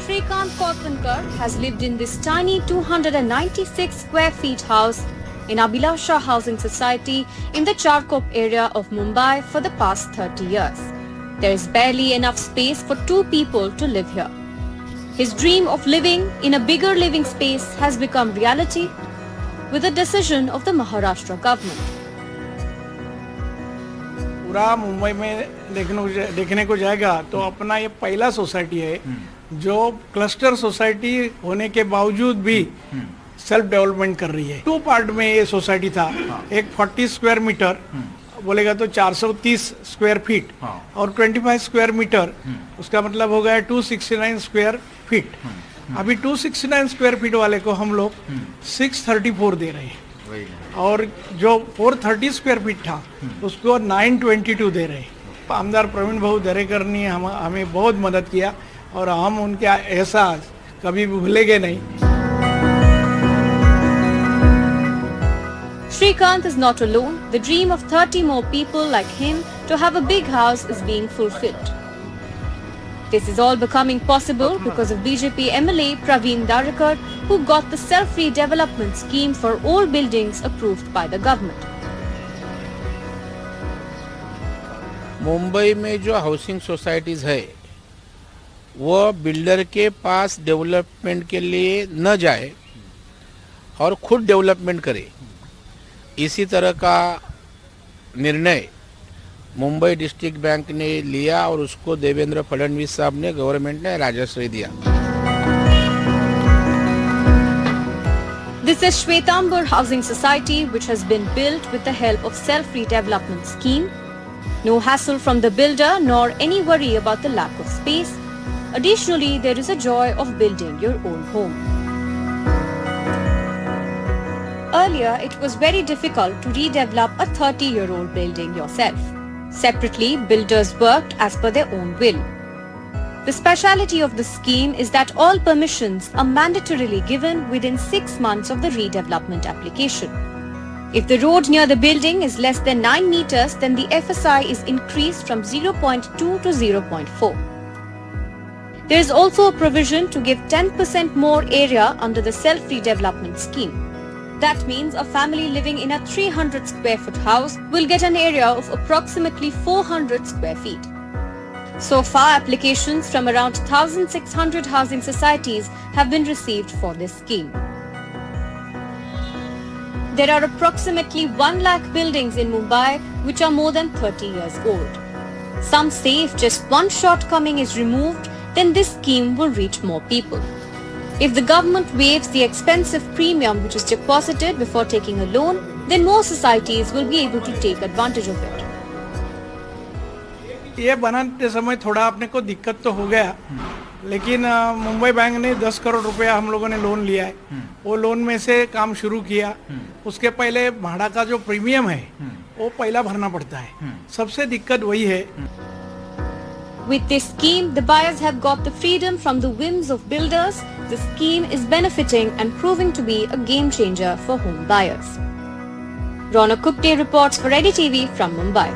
Shrikant Kotankar has lived in this tiny 296 square feet house in Abhilasha Housing Society in the Charkop area of Mumbai for the past 30 years. There is barely enough space for two people to live here. His dream of living in a bigger living space has become reality with the decision of the Maharashtra government. पूरा मुंबई में देखने को जाएगा तो अपना ये पहला society है जो क्लस्टर सोसाइटी होने के बावजूद भी सेल्फ डेवलपमेंट कर रही है। 2 पार्ट में ये सोसाइटी था, एक 40 स्क्वायर मीटर बोलेगा तो 430 स्क्वायर फीट और 25 स्क्वायर मीटर, उसका मतलब हो गया 269 स्क्वायर फीट। अभी 269 स्क्वायर फीट वाले को हम लोग 634 दे रहे हैं और जो 430 स्क्वायर फीट था उसको 922 दे रहे हैं। आमदार प्रवीण भाऊ दरेकर ने हमें बहुत मदद किया और हम उनके एहसास कभी भूलेंगे नहीं। Shrikant is not alone. The dream of 30 more people like him to have a big house is being fulfilled. This is all becoming possible because of BJP MLA Praveen Darakar, who got the self-redevelopment scheme for all buildings approved by the government. Mumbai में जो housing societies है वो builder के पास development के लिए न जाए और खुद डेवलपमेंट करे, इसी तरह का निर्णय मुंबई डिस्ट्रिक्ट बैंक ने लिया और उसको देवेंद्र फडणवीस साहब ने, गवर्नमेंट ने राजश्री दिया। This is Shwetambar Housing Society, which has been built with the help of self-redevelopment scheme. No hassle from the builder nor any worry about the lack of space. Additionally, there is a joy of building your own home. Earlier, it was very difficult to redevelop a 30-year-old building yourself. Separately, builders worked as per their own will. The speciality of the scheme is that all permissions are mandatorily given within 6 months of the redevelopment application. If the road near the building is less than 9 meters, then the FSI is increased from 0.2 to 0.4. There is also a provision to give 10% more area under the self-redevelopment scheme. That means a family living in a 300 square foot house will get an area of approximately 400 square feet. So far, applications from around 1,600 housing societies have been received for this scheme. There are approximately 1 lakh buildings in Mumbai which are more than 30 years old. Some say if just one shortcoming is removed, then this scheme will reach more people. If the government waives the expensive premium which is deposited before taking a loan, then more societies will be able to take advantage of it. ये बनाते समय थोड़ा अपने को दिक्कत तो हो गया, लेकिन मुंबई बैंक ने 10 करोड़ रुपया हम लोगों ने लोन लिया है। वो लोन में से काम शुरू किया। उसके पहले भाड़ा का जो प्रीमियम है वो पहला भरना पड़ता है, सबसे दिक्कत वही है। With this scheme, the buyers have got the freedom from the whims of builders. The scheme is benefiting and proving to be a game changer for home buyers. Ronak Gupte reports for Ready TV from Mumbai.